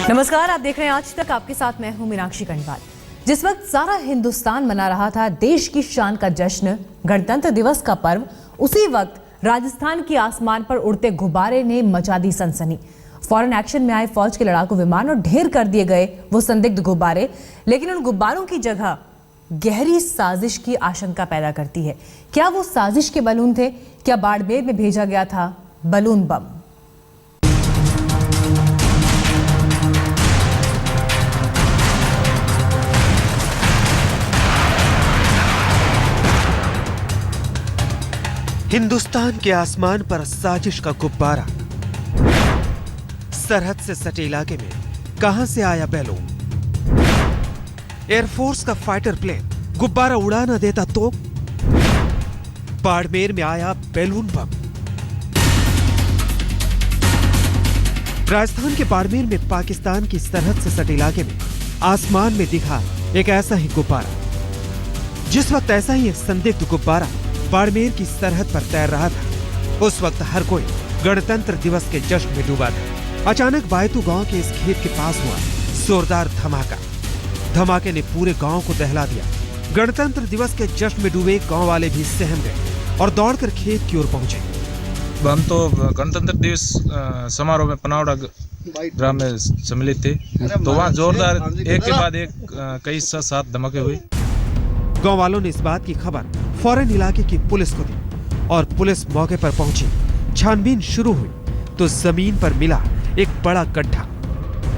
नमस्कार, आप देख रहे हैं आज तक। आपके साथ मैं हूं मीनाक्षी कणवाल। जिस वक्त सारा हिंदुस्तान मना रहा था देश की शान का जश्न, गणतंत्र दिवस का पर्व, उसी वक्त राजस्थान के आसमान पर उड़ते गुब्बारे ने मचा दी सनसनी। फौरन एक्शन में आए फौज के लड़ाकू विमान और ढेर कर दिए गए वो संदिग्ध गुब्बारे, लेकिन उन गुब्बारों की जगह गहरी साजिश की आशंका पैदा करती है। क्या वो साजिश के बलून थे? क्या बाड़मेर में भेजा गया था बलून बम? हिंदुस्तान के आसमान पर साजिश का गुब्बारा। सरहद से सटे इलाके में कहां से आया बैलून? एयरफोर्स का फाइटर प्लेन गुब्बारा उड़ा न देता तो? बाड़मेर में आया बैलून बम। राजस्थान के बाड़मेर में पाकिस्तान की सरहद से सटे इलाके में आसमान में दिखा एक ऐसा ही गुब्बारा। जिस वक्त ऐसा ही एक संदिग्ध गुब्बारा बाड़मेर की सरहद पर तैर रहा था, उस वक्त हर कोई गणतंत्र दिवस के जश्न में डूबा था। अचानक बायतू गांव के इस खेत के पास हुआ जोरदार धमाका। धमाके ने पूरे गांव को दहला दिया। गणतंत्र दिवस के जश्न में डूबे गांव वाले भी सहम गए और दौड़कर खेत की ओर पहुंचे। हम तो गणतंत्र दिवस समारोह में पनावड़ा ग्राम में सम्मिलित थे, तो वहाँ जोरदार एक के बाद एक कई 7 धमाके हुए। गांव वालों ने इस बात की खबर फौरन इलाके की पुलिस को दी और पुलिस मौके पर पहुंची। छानबीन शुरू हुई तो जमीन पर मिला एक बड़ा गड्ढा।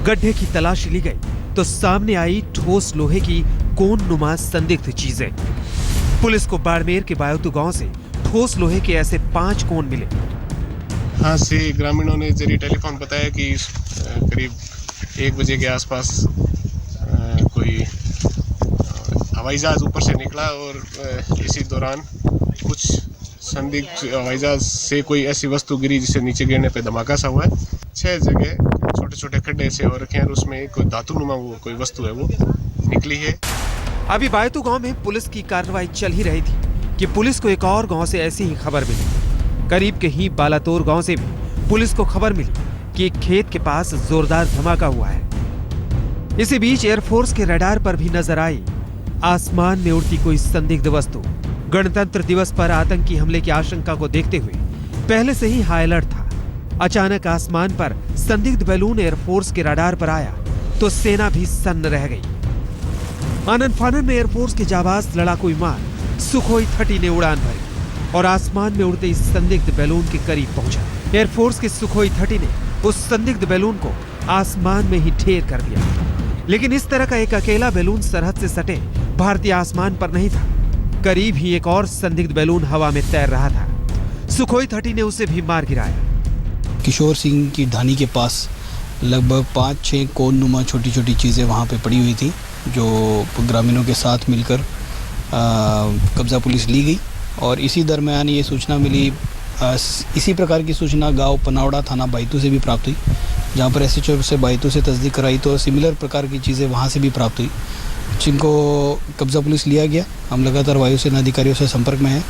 गड्ढे की तलाशी ली गई तो सामने आई ठोस लोहे की कोन नुमा संदिग्ध चीजें। पुलिस को बाड़मेर के बायतू गांव से ठोस लोहे के ऐसे 5 कोन मिले। हाँ से ग्रामीणों ने जरिए टेलीफोन बताया कि करीब 1 बजे के आसपास कोई हवाई जहाज ऊपर से निकला और इसी दौरान कुछ संदिग्ध हवाई जहाज से कोई ऐसी वस्तु गिरी जिससे नीचे गिरने पे धमाका सा हुआ है। 6 जगह छोटे छोटे खड्डे से और रखे हैं और उसमें कोई धातु नुमा वो कोई वस्तु है वो निकली है। अभी बायतू गांव में पुलिस की कार्रवाई चल ही रही थी कि पुलिस को एक और गांव से ऐसी ही खबर मिली। करीब के ही बालातोर गांव से भी पुलिस को खबर मिली कि एक खेत के पास जोरदार धमाका हुआ है। इसी बीच एयरफोर्स के रडार पर भी नजर आई आसमान में उड़ती कोई संदिग्ध वस्तु। गणतंत्र दिवस पर आतंकी हमले की आशंका को देखते हुए पहले से ही हाई अलर्ट था। अचानक आसमान पर संदिग्ध बैलून एयरफोर्स के रडार पर आया तो सेना भी सन्न रह गई। आनन फानन में एयरफोर्स के जाबाज लड़ाकू विमान सुखोई 30 ने उड़ान भरी और आसमान में उड़ते इस संदिग्ध बैलून के करीब पहुंचा। एयरफोर्स के सुखोई 30 ने उस संदिग्ध बैलून को आसमान में ही ढेर कर दिया। लेकिन इस तरह का एक अकेला बैलून सरहद से सटे भारतीय आसमान पर नहीं था। करीब ही एक और संदिग्ध बैलून हवा में तैर रहा था। सुखोई 30 ने उसे भी मार गिराया। किशोर सिंह की ढानी के पास लगभग 5-6 कोन नुमा छोटी छोटी चीज़ें वहाँ पे पड़ी हुई थी, जो ग्रामीणों के साथ मिलकर कब्जा पुलिस ली गई। और इसी दरमियान ये सूचना मिली, इसी प्रकार की सूचना गांव पनावड़ा थाना बायतू से भी प्राप्त हुई, जहाँ पर SHO से बायतू से तस्दीक कराई तो सिमिलर प्रकार की चीज़ें वहाँ से भी प्राप्त हुई, जिनको कब्जा पुलिस लिया गया। हम लगातार वायुसेना अधिकारियों से संपर्क में हैं।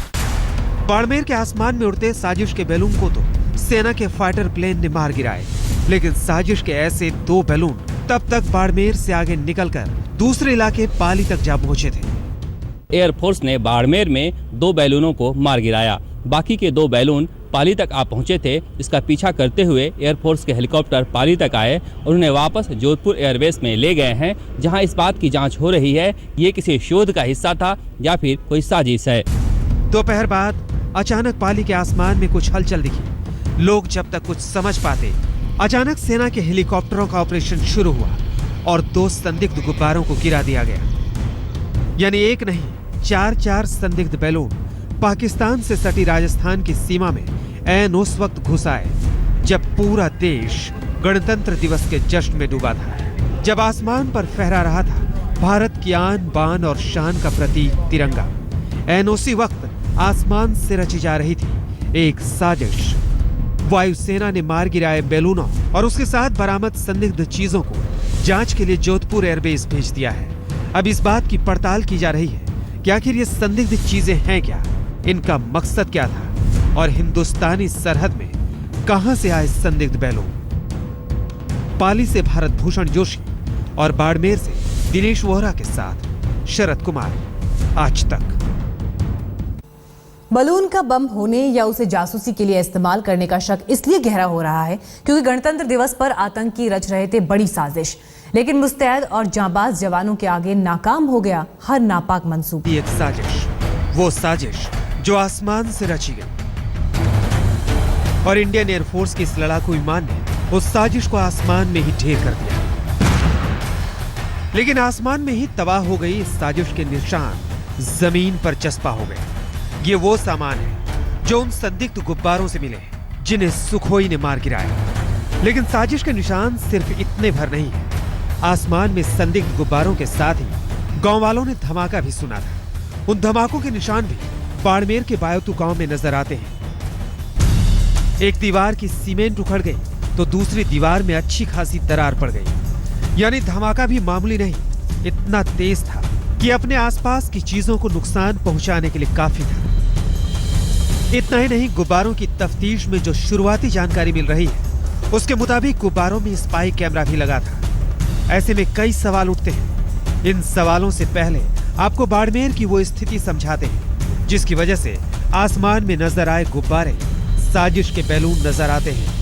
बाड़मेर के आसमान में उड़ते साजिश के बैलून को तो सेना के फाइटर प्लेन ने मार गिराए, लेकिन साजिश के ऐसे 2 बैलून तब तक बाड़मेर से आगे निकलकर दूसरे इलाके पाली तक जा पहुंचे थे। एयरफोर्स ने बाड़मेर में 2 बैलूनों को मार गिराया। बाकी के 2 बैलून पाली तक आ पहुंचे थे। इसका पीछा करते हुए एयरफोर्स के हेलीकॉप्टर पाली तक आए और उन्हें वापस जोधपुर एयरबेस में ले गए हैं, जहां इस बात की जांच हो रही है ये किसी शोध का हिस्सा था या फिर कोई साजिश है। दोपहर बाद अचानक पाली के आसमान में कुछ हलचल दिखी। लोग जब तक कुछ समझ पाते, अचानक सेना के हेलीकॉप्टरों का ऑपरेशन शुरू हुआ और 2 संदिग्ध गुब्बारों को गिरा दिया गया। यानी एक नहीं 4 संदिग्ध बैलून पाकिस्तान से सटी राजस्थान की सीमा में ऐन उस वक्त घुस आए जब पूरा देश गणतंत्र दिवस के जश्न में डूबा था, जब आसमान पर फहरा रहा था भारत की आन बान और शान का प्रतीक तिरंगा। ऐन उसी वक्त आसमान से रची जा रही थी एक साजिश। वायुसेना ने मार गिराए बैलूनों और उसके साथ बरामद संदिग्ध चीजों को जांच के लिए जोधपुर एयरबेस भेज दिया है। अब इस बात की पड़ताल की जा रही है कि आखिर ये संदिग्ध चीजें हैं क्या, इनका मकसद क्या था और हिंदुस्तानी सरहद में कहां से आए संदिग्ध बैलून। पाली से भारत भूषण जोशी और बाड़मेर से दिनेश वोहरा के साथ शरद कुमार, आज तक। बलून का बम होने या उसे जासूसी के लिए इस्तेमाल करने का शक इसलिए गहरा हो रहा है क्योंकि गणतंत्र दिवस पर आतंकी रच रहे थे बड़ी साजिश, लेकिन मुस्तैद और जांबाज जवानों के आगे नाकाम हो गया हर नापाक मंसूबा। एक साजिश, वो साजिश जो आसमान से रची गई और इंडियन एयरफोर्स के इस लड़ाकू विमान ने उस साजिश को आसमान में ही ढेर कर दिया। लेकिन आसमान में ही तबाह हो गई इस साजिश के निशान जमीन पर चस्पा हो गए। ये वो सामान है जो उन संदिग्ध गुब्बारों से मिले जिन्हें सुखोई ने मार गिराया। लेकिन साजिश के निशान सिर्फ इतने भर नहीं है। आसमान में संदिग्ध गुब्बारों के साथ ही गांव वालों ने धमाका भी सुना था। उन धमाकों के निशान भी बाड़मेर के बायोतू गांव में नजर आते हैं। एक दीवार की सीमेंट उखड़ गई तो दूसरी दीवार में अच्छी खासी दरार पड़ गई। यानी धमाका भी मामूली नहीं, इतना तेज था कि अपने आसपास की चीजों को नुकसान पहुंचाने के लिए काफी था। इतना ही नहीं, गुब्बारों की तफ्तीश में जो शुरुआती जानकारी मिल रही है उसके मुताबिक गुब्बारों में स्पाई कैमरा भी लगा था। ऐसे में कई सवाल उठते हैं। इन सवालों से पहले आपको बाड़मेर की वो स्थिति समझाते हैं जिसकी वजह से आसमान में नजर आए गुब्बारे साजिश के बैलून नजर आते हैं।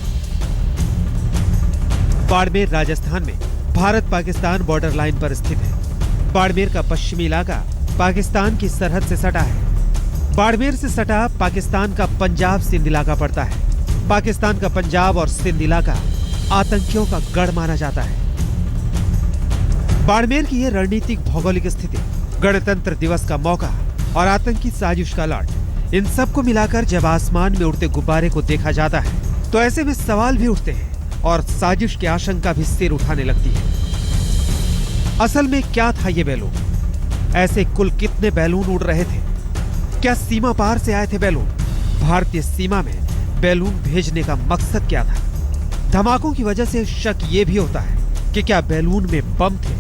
बाड़मेर राजस्थान में भारत पाकिस्तान बॉर्डर लाइन पर स्थित है। बाड़मेर का पश्चिमी इलाका पाकिस्तान की सरहद से सटा है। बाड़मेर से सटा पाकिस्तान का पंजाब सिंध इलाका पड़ता है। पाकिस्तान का पंजाब और सिंध इलाका आतंकियों का गढ़ माना जाता है। बाड़मेर की यह रणनीतिक भौगोलिक स्थिति, गणतंत्र दिवस का मौका और आतंकी साजिश का अलर्ट, इन सब को मिलाकर जब आसमान में उड़ते गुब्बारे को देखा जाता है तो ऐसे में सवाल भी उठते हैं और साजिश की आशंका भी सिर उठाने लगती है। असल में क्या था ये बैलून? ऐसे कुल कितने बैलून उड़ रहे थे? क्या सीमा पार से आए थे बैलून? भारतीय सीमा में बैलून भेजने का मकसद क्या था? धमाकों की वजह से शक ये भी होता है कि क्या बैलून में बम थे?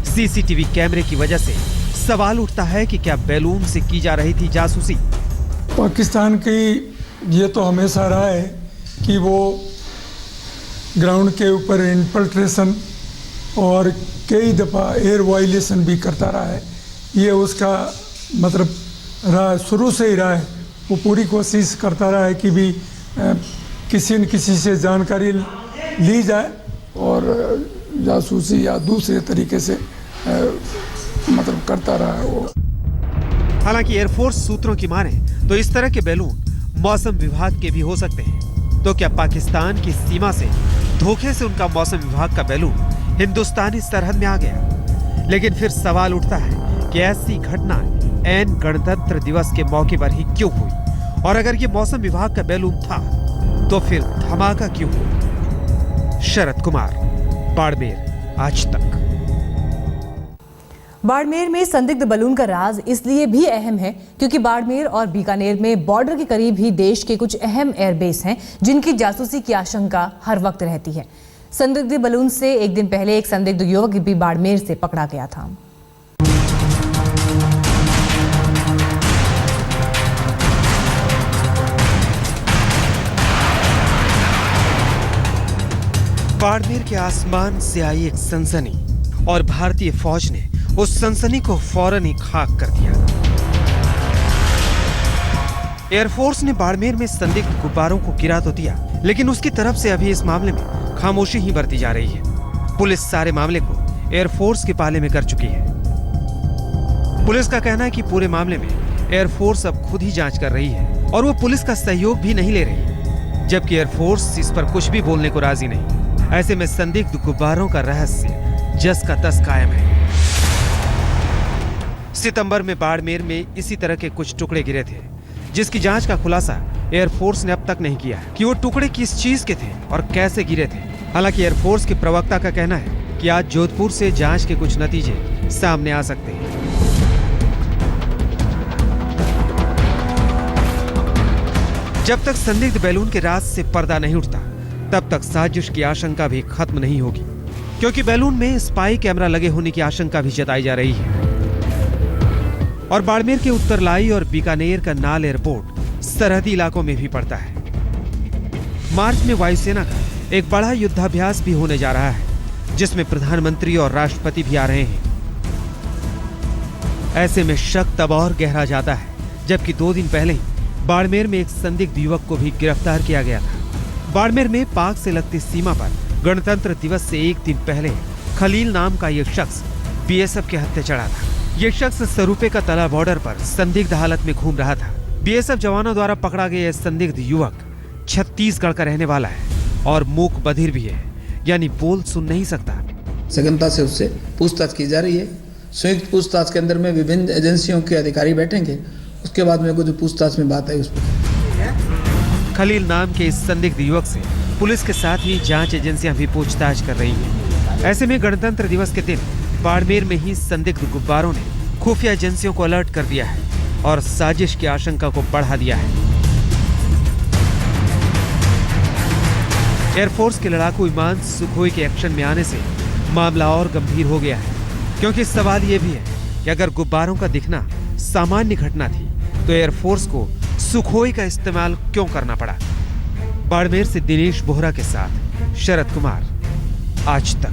सीसीटीवी कैमरे की वजह से सवाल उठता है कि क्या बैलून से की जा रही थी जासूसी? पाकिस्तान की ये तो हमेशा रहा है कि वो ग्राउंड के ऊपर इन्फिल्ट्रेशन और कई दफ़ा एयर वायलेशन भी करता रहा है। ये उसका मतलब रहा, शुरू से ही रहा है। वो पूरी कोशिश करता रहा है कि भी किसी न किसी से जानकारी ली जाए और जासूसी या दूसरे तरीके से मतलब करता रहा है वो। हालांकि एयरफोर्स सूत्रों की माने तो इस तरह के बैलून मौसम विभाग के भी हो सकते हैं। तो क्या पाकिस्तान की सीमा से धोखे से उनका मौसम विभाग का बैलून हिंदुस्तानी सरहद में आ गया? लेकिन फिर सवाल उठता है कि ऐसी घटना ऐन गणतंत्र दिवस के मौके पर ही क्यों हुई? और अगर ये मौसम विभाग का बैलून था तो फिर धमाका क्यों हुआ? शरद कुमार, बाड़मेर, आज तक। बाड़मेर में संदिग्ध बलून का राज इसलिए भी अहम है क्योंकि बाड़मेर और बीकानेर में बॉर्डर के करीब ही देश के कुछ अहम एयरबेस हैं जिनकी जासूसी की आशंका हर वक्त रहती है। संदिग्ध बलून से एक दिन पहले एक संदिग्ध युवक भी बाड़मेर से पकड़ा गया था। बाड़मेर के आसमान से आई एक सनसनी और भारतीय फौज ने उस सनसनी को फौरन ही खाक कर दिया। एयरफोर्स ने बाड़मेर में संदिग्ध गुब्बारों को गिरा तो दिया, लेकिन उसकी तरफ से अभी इस मामले में खामोशी ही बरती जा रही है। पुलिस सारे मामले को एयरफोर्स के पाले में कर चुकी है। पुलिस का कहना है कि पूरे मामले में एयरफोर्स अब खुद ही जांच कर रही है और वो पुलिस का सहयोग भी नहीं ले रही, जबकि एयरफोर्स इस पर कुछ भी बोलने को राजी नहीं। ऐसे में संदिग्ध गुब्बारों का रहस्य जस का तस कायम है। सितंबर में बाड़मेर में इसी तरह के कुछ टुकड़े गिरे थे, जिसकी जांच का खुलासा एयरफोर्स ने अब तक नहीं किया है कि वो टुकड़े किस चीज के थे और कैसे गिरे थे। हालांकि एयरफोर्स के प्रवक्ता का कहना है कि आज जोधपुर से जांच के कुछ नतीजे सामने आ सकते हैं। जब तक संदिग्ध बैलून के राज से पर्दा नहीं उठता, तब तक साजिश की आशंका भी खत्म नहीं होगी, क्योंकि बैलून में स्पाई कैमरा लगे होने की आशंका भी जताई जा रही है। और बाड़मेर के उत्तरलाई और बीकानेर का नाल एयरपोर्ट सरहदी इलाकों में भी पड़ता है। मार्च में वायुसेना का एक बड़ा युद्धाभ्यास भी होने जा रहा है, जिसमें प्रधानमंत्री और राष्ट्रपति भी आ रहे हैं। ऐसे में शक तब और गहरा जाता है जबकि 2 दिन पहले ही बाड़मेर में एक संदिग्ध युवक को भी गिरफ्तार किया गया था। बाड़मेर में पाक से लगती सीमा पर गणतंत्र दिवस से 1 दिन पहले खलील नाम का यह शख्स बीएसएफ के हत्थे चढ़ा था। यह शख्स सरूपे का तला बॉर्डर पर संदिग्ध हालत में घूम रहा था। बीएसएफ जवानों द्वारा पकड़ा गया यह संदिग्ध युवक छत्तीसगढ़ का रहने वाला है और मूक बधिर भी है, यानी बोल सुन नहीं सकता। सघनता से उससे पूछताछ की जा रही है। संयुक्त पूछताछ के अंदर में विभिन्न एजेंसियों के अधिकारी बैठेंगे, उसके बाद में को जो पूछताछ में बात है उस पर। खलील नाम के इस संदिग्ध युवक से पुलिस के साथ ही जांच एजेंसियां भी पूछताछ कर रही हैं। ऐसे में गणतंत्र दिवस के दिन बाड़मेर में ही संदिग्ध गुब्बारों ने खुफिया एजेंसियों को अलर्ट कर दिया है और साजिश की आशंका को बढ़ा दिया है। एयरफोर्स के लड़ाकू विमान सुखोई के एक्शन में आने से मामला और गंभीर हो गया है, क्योंकि सवाल यह भी है कि अगर गुब्बारों का दिखना सामान्य घटना थी तो एयरफोर्स को सुखोई का इस्तेमाल क्यों करना पड़ा। बाड़मेर से दिनेश बोहरा के साथ शरद कुमार, आज तक।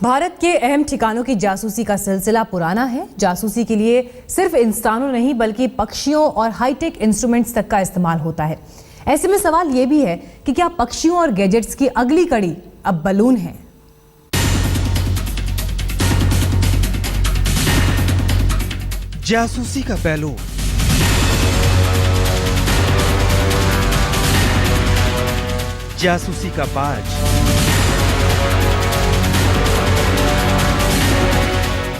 भारत के अहम ठिकानों की जासूसी का सिलसिला पुराना है। जासूसी के लिए सिर्फ इंसानों नहीं बल्कि पक्षियों और हाईटेक इंस्ट्रूमेंट्स तक का इस्तेमाल होता है। ऐसे में सवाल यह भी है कि क्या पक्षियों और गैजेट्स की अगली कड़ी अब बलून है। जासूसी का बैलून, जासूसी का बाज,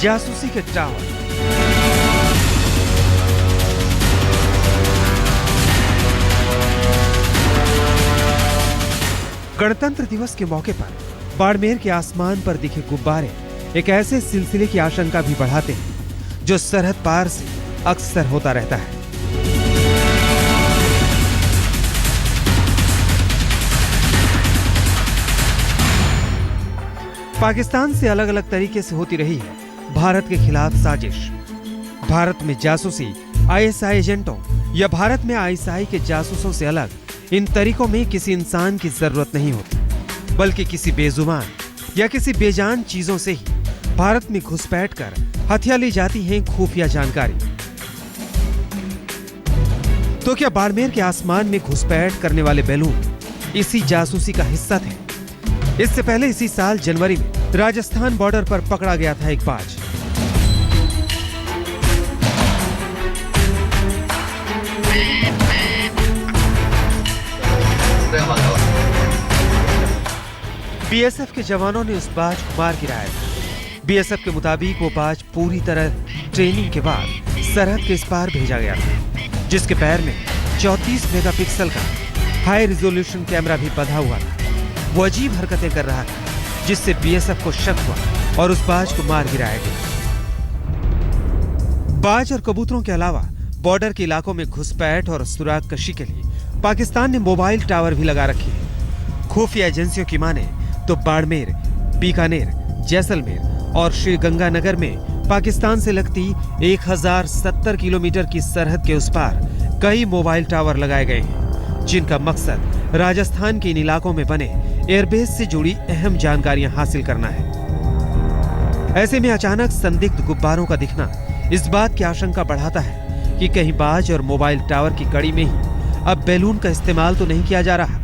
जासूसी के टावर, गणतंत्र दिवस के मौके पर बाड़मेर के आसमान पर दिखे गुब्बारे एक ऐसे सिलसिले की आशंका भी बढ़ाते हैं जो सरहद पार से अक्सर होता रहता है। पाकिस्तान से अलग अलग तरीके से होती रही है भारत के खिलाफ साजिश। भारत में जासूसी आईएसआई एजेंटों या भारत में आईएसआई के जासूसों से अलग इन तरीकों में किसी इंसान की जरूरत नहीं होती, बल्कि किसी बेजुबान या किसी बेजान चीजों से ही भारत में घुसपैठ कर हथिया ली जाती है खुफिया जानकारी। तो क्या बाड़मेर के आसमान में घुसपैठ करने वाले बैलून इसी जासूसी का हिस्सा थे? इससे पहले इसी साल जनवरी में राजस्थान बॉर्डर पर पकड़ा गया था एक बाज। बीएसएफ के जवानों ने उस बाज को मार गिराया था। बीएसएफ के मुताबिक वो बाज पूरी तरह ट्रेनिंग के बाद सरहद के इस पार भेजा गया था, जिसके पैर में 34 मेगापिक्सल का हाई रिजोल्यूशन कैमरा भी बंधा हुआ था। वो अजीब हरकतें कर रहा था, जिससे बीएसएफ को शक हुआ और उस बाज को मार गिराया गया। बाज और कबूतरों के अलावा बॉर्डर के इलाकों में घुसपैठ और सुराग कशी के लिए पाकिस्तान ने मोबाइल टावर भी लगा रखे हैं। खुफिया एजेंसियों की माने तो बाड़मेर, बीकानेर, जैसलमेर और श्रीगंगानगर में पाकिस्तान से लगती 1070 किलोमीटर की सरहद के उस पार कई मोबाइल टावर लगाए गए हैं, जिनका मकसद राजस्थान के इन इलाकों में बने एयरबेस से जुड़ी अहम जानकारियां हासिल करना है। ऐसे में अचानक संदिग्ध गुब्बारों का दिखना इस बात की आशंका बढ़ाता है कि कहीं बाज और मोबाइल टावर की कड़ी में ही अब बैलून का इस्तेमाल तो नहीं किया जा रहा।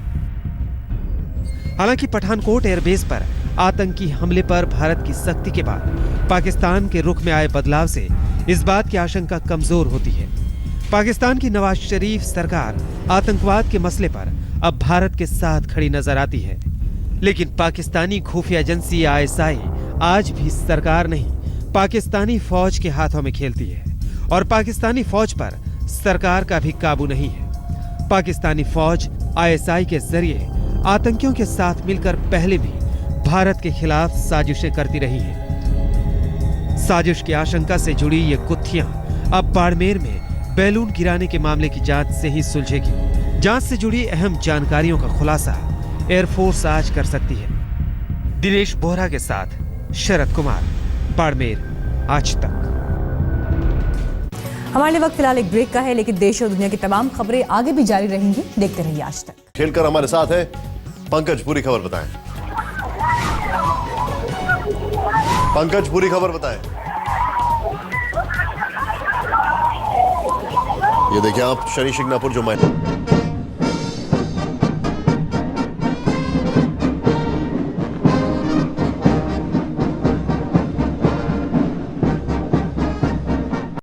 हालांकि पठानकोट एयरबेस पर आतंकी हमले पर भारत की सख्ती के बाद पाकिस्तान के रुख में आए बदलाव से इस बात की आशंका कमजोर होती है। पाकिस्तान की नवाज शरीफ सरकार आतंकवाद के मसले पर अब भारत के साथ खड़ी नजर आती है, लेकिन पाकिस्तानी खुफिया एजेंसी आईएसआई आज भी सरकार नहीं पाकिस्तानी फौज के हाथों में खेलती है और पाकिस्तानी फौज पर सरकार का भी काबू नहीं है। पाकिस्तानी फौज आईएसआई के जरिए आतंकियों के साथ मिलकर पहले भी भारत के खिलाफ साजिशें करती रही है। साजिश की आशंका से जुड़ी ये गुत्थियां अब बाड़मेर में बैलून गिराने के मामले की जांच से ही सुलझेगी। जांच से जुड़ी अहम जानकारियों का खुलासा एयरफोर्स आज कर सकती है। दिनेश बोहरा के साथ शरद कुमार, बाड़मेर, आज तक। हमारे लिए वक्त फिलहाल एक ब्रेक का है, लेकिन देश और दुनिया की तमाम खबरें आगे भी जारी रहेंगी। देखते रहिए आज तक। खेलकर हमारे साथ है पंकज, पूरी खबर बताएं। पंकज, पूरी खबर बताएं। ये देखिए आप शनि शिंगणापुर जो